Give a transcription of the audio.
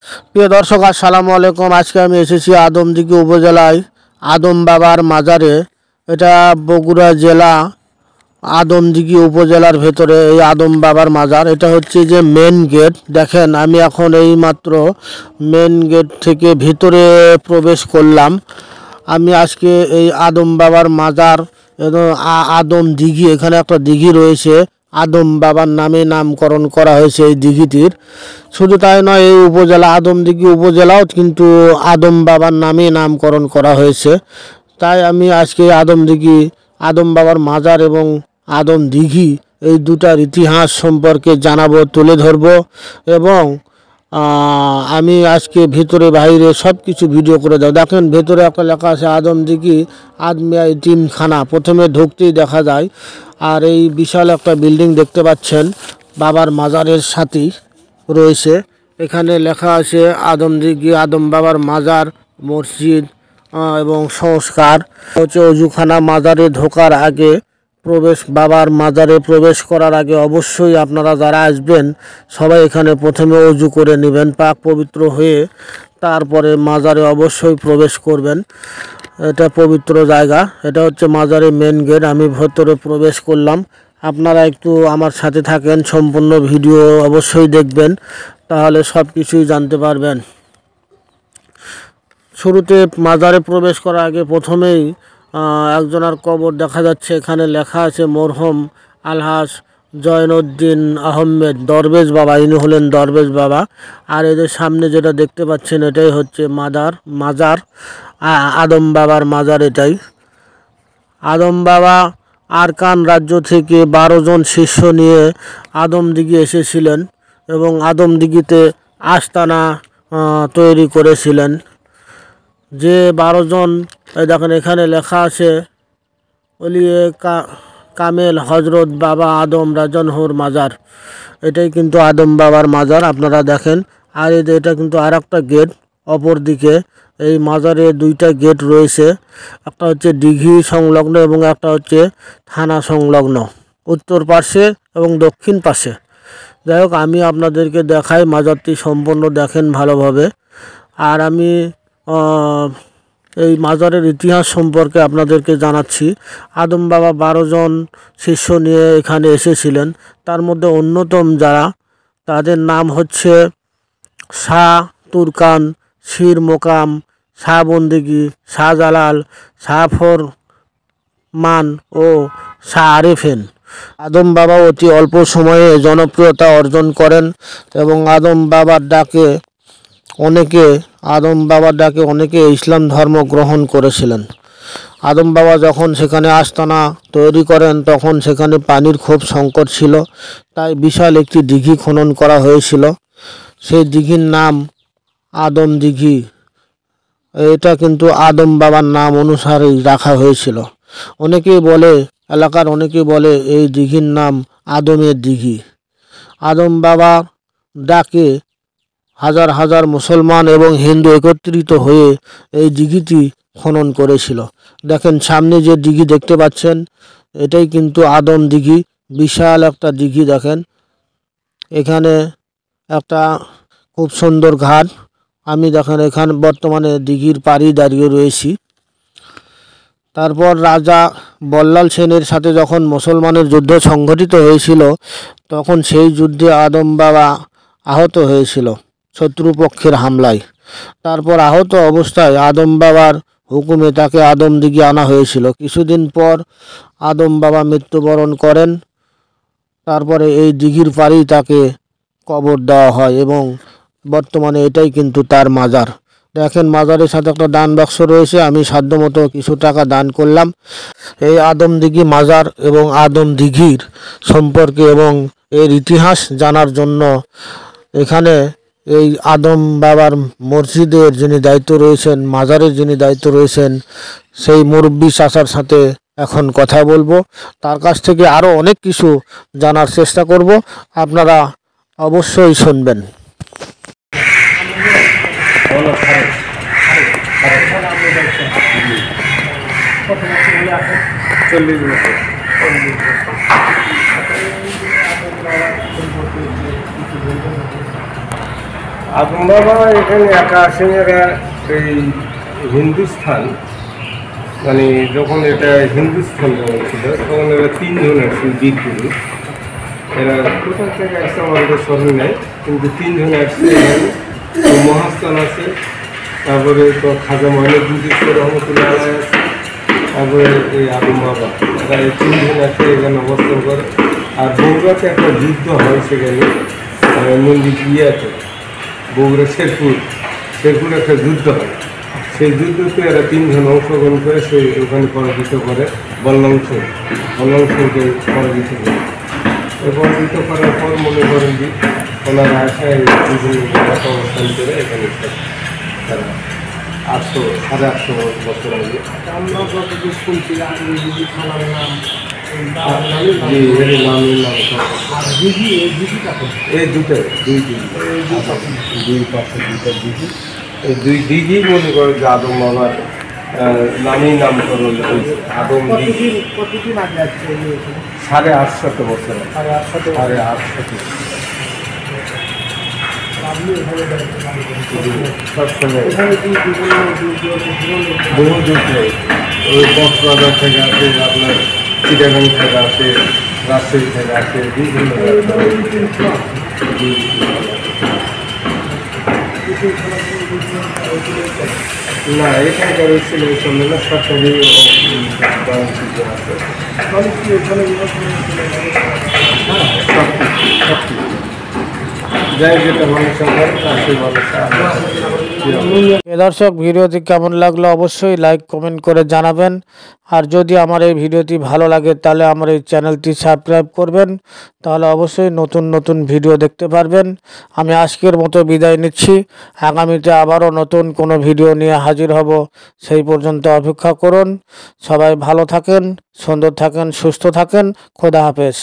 প্রিয় দর্শক, আসসালামু আলাইকুম। আজকে আমি এসেছি আদমদীঘি উপজেলায় আদম বাবার মাজারে। এটা বগুড়া জেলা আদমদীঘি উপজেলার ভেতরে এই আদম বাবার মাজার। এটা হচ্ছে যে মেন গেট। দেখেন, আমি এখন এই মাত্র মেন গেট থেকে ভিতরে প্রবেশ করলাম। আমি আজকে এই আদম বাবার মাজার এবং আদম দিঘি, এখানে একটা দিঘি রয়েছে, আদম বাবার নামে নামকরণ করা হয়েছে এই দিঘিটির। শুধু তাই নয়, এই উপজেলা আদমদীঘি উপজেলাও কিন্তু আদম বাবার নামে নামকরণ করা হয়েছে। তাই আমি আজকে আদমদীঘি আদম বাবার মাজার এবং আদম দিঘি এই দুটার ইতিহাস সম্পর্কে জানাবো, তুলে ধরবো। এবং আমি আজকে ভিতরে বাইরে সব কিছু ভিডিও করে দেবো। দেখেন, ভেতরে একটা লেখা আছে আদমদীঘি আদমিয়া ইতিমখানা। প্রথমে ঢুকতেই দেখা যায়। আর এই বিশাল একটা বিল্ডিং দেখতে পাচ্ছেন, বাবার মাজারের সাথেই রয়েছে। এখানে লেখা আছে আদমদীঘি আদম বাবার মাজার, মসজিদ এবং সংস্কার হচ্ছে অজুখানা। মাজারে ঢোকার আগে বাবার মাজারে প্রবেশ করার আগে অবশ্যই আপনারা যারা আসবেন সবাই এখানে প্রথমে অজু করে নেবেন, পাক পবিত্র হয়ে তারপরে মাজারে অবশ্যই প্রবেশ করবেন। এটা পবিত্র জায়গা। এটা হচ্ছে মাজারের মেন গেট। আমি ভেতরে প্রবেশ করলাম। আপনারা একটু আমার সাথে থাকেন, সম্পূর্ণ ভিডিও অবশ্যই দেখবেন, তাহলে সব কিছুই জানতে পারবেন। শুরুতে মাজারে প্রবেশ করার আগে প্রথমেই একজনের কবর দেখা যাচ্ছে। এখানে লেখা আছে মরহুম আলহাজ জয়নুদ্দিন আহমেদ দরবেশ বাবা। ইনি হলেন দরবেশ বাবা। আর এদের সামনে যেটা দেখতে পাচ্ছেন এটাই হচ্ছে মাজার আদম বাবার মাজার। এটাই আদম বাবা আরাকান রাজ্য থেকে 12 জন শিষ্য নিয়ে আদমদীঘি এসেছিলেন এবং আদমদীঘিতে আস্তানা তৈরি করেছিলেন। যে 12 জন, দেখেন এখানে লেখা আছে ওলিয়ে কামেল হজরত বাবা আদম রাজনহুর মাজার। এটাই কিন্তু আদম বাবার মাজার, আপনারা দেখেন। আর এটা কিন্তু আর একটা গেট অপর দিকে। এই মাজারে দুইটা গেট রয়েছে, একটা হচ্ছে দিঘি সংলগ্ন এবং একটা হচ্ছে থানা সংলগ্ন, উত্তর পাশে এবং দক্ষিণ পাশে। যাই হোক, আমি আপনাদেরকে দেখাই মাজারটি সম্পূর্ণ দেখেন ভালোভাবে। আর আমি এই মাজারের ইতিহাস সম্পর্কে আপনাদেরকে জানাচ্ছি। আদম বাবা 12 জন শিষ্য নিয়ে এখানে এসেছিলেন। তার মধ্যে অন্যতম যারা, তাদের নাম হচ্ছে শাহ তুরকান, শির মোকাম, শাহ বন্দিগি, শাহ জালাল, শাহ ফরমান ও শাহ আরেফিন। আদম বাবা অতি অল্প সময়ে জনপ্রিয়তা অর্জন করেন এবং আদম বাবার ডাকে অনেকে ইসলাম ধর্ম গ্রহণ করেছিলেন। আদম বাবা যখন সেখানে আস্তানা তৈরি করেন তখন সেখানে পানির খুব সংকট ছিল, তাই বিশাল একটি দিঘি খনন করা হয়েছিল। সেই দিঘির নাম আদম দিঘি। এটা কিন্তু আদম বাবার নাম অনুসারেই রাখা হয়েছিল। এলাকার অনেকেই বলে এই দিঘির নাম আদমের দিঘি। আদম বাবা ডাকে হাজার হাজার মুসলমান এবং হিন্দু একত্রিত হয়ে এই দিঘিটি খনন করেছিল। দেখেন, সামনে যে দিঘি দেখতে পাচ্ছেন এটাই কিন্তু আদম দিঘি। বিশাল একটা দিঘি। দেখেন, এখানে একটা খুব সুন্দর ঘাট। আমি দেখেন এখানে বর্তমানে দিঘির পাড়ে দাঁড়িয়ে রয়েছি। তারপর রাজা বল্লাল সেনের সাথে যখন মুসলমানের যুদ্ধ সংঘটিত হয়েছিল তখন সেই যুদ্ধে আদম বাবা আহত হয়েছিল শত্রুপক্ষের হামলায়। তারপর আহত অবস্থায় আদম বাবার হুকুমে তাকে আদমদীঘি আনা হয়েছিল। কিছুদিন পর আদম বাবা মৃত্যুবরণ করেন। তারপরে এই দিঘির পাড়েই তাকে কবর দেওয়া হয় এবং বর্তমানে এটাই কিন্তু তার মাজার। দেখেন, মাজারের সাথে একটা দান বাক্স রয়েছে। আমি সাধ্যমতো কিছু টাকা দান করলাম এই আদমদীঘি মাজার এবং আদমদীঘির সম্পর্কে এবং এর ইতিহাস জানার জন্য। এখানে এই আদম বাবার মসজিদের যিনি দায়িত্ব রয়েছেন, মাজারের যিনি দায়িত্ব রয়েছেন, সেই মুরব্বি চাচার সাথে এখন কথা বলবো। তার কাছ থেকে আরও অনেক কিছু জানার চেষ্টা করব, আপনারা অবশ্যই শুনবেন। আদম বাবা এখানে একা আসেন, এরা এই হিন্দুস্থান, মানে যখন এটা হিন্দুস্থান যখন ছিল তখন এরা 3 জন আসছে বীরপুরুষ। এরা কোথাও থেকে আসছে আমাদের স্মরণ নেই, কিন্তু 3 জন আসছে এখানে। তো মহাস্থান আছে, তারপরে তো খাজা মঈনুদ্দিন চিশতি রহমতুল্লাহ আলাইহি আছে, তারপরে এই আদম বাবা, এরা এই 3 জন আসছে এখানে অবস্থান করে। আর বগুড়াতে একটা যুদ্ধ হয় সেখানে, মন্দির ইয়াতে বগুড়া শেরপুর একটা যুদ্ধ হয়। সেই যুদ্ধতে এরা 3 জন অংশগ্রহণ করে সেই ওখানে পরাজিত করে বল্লমকে পরাজিত করে। পরাজিত করার পর মনে করেন যে ওনারা আশায় বিভিন্ন জায়গাতে অবস্থান করে এখানে তারা 800-850 বছর আগে। আমরা যতটুকু শুনছি থানার নাম জি, এর নামের নাম এই দুটো দুই পাশে দুইটা দিঘি, এই 2 দিঘি মনে করেন যে আদম বাবার নামেই নামকরণ হয়েছে। আদম দিঘি কতদিন আগে আসছে 850 বছর, 850 সবসময় বহু দূর থেকে ওই কক্সবাজার থেকে আসে, আপনার চিটাগাং থেকে আসে, রাজশাহী থেকে আসে, বিভিন্ন না এখানকার ছিল না, সরকারি আছে। যাই যেটা মানুষের করে তার সেই মানুষের। দর্শক, ভিডিওটি কেমন লাগলো অবশ্যই লাইক কমেন্ট করে জানাবেন। আর যদি আমার এই ভিডিওটি ভালো লাগে তাহলে আমার এই চ্যানেলটি সাবস্ক্রাইব করবেন, তাহলে অবশ্যই নতুন নতুন ভিডিও দেখতে পারবেন। আমি আজকের মতো বিদায় নিচ্ছি, আগামীতে আবারও নতুন কোনো ভিডিও নিয়ে হাজির হব। সেই পর্যন্ত অপেক্ষা করুন। সবাই ভালো থাকেন, সুন্দর থাকেন, সুস্থ থাকেন। খোদা হাফেজ।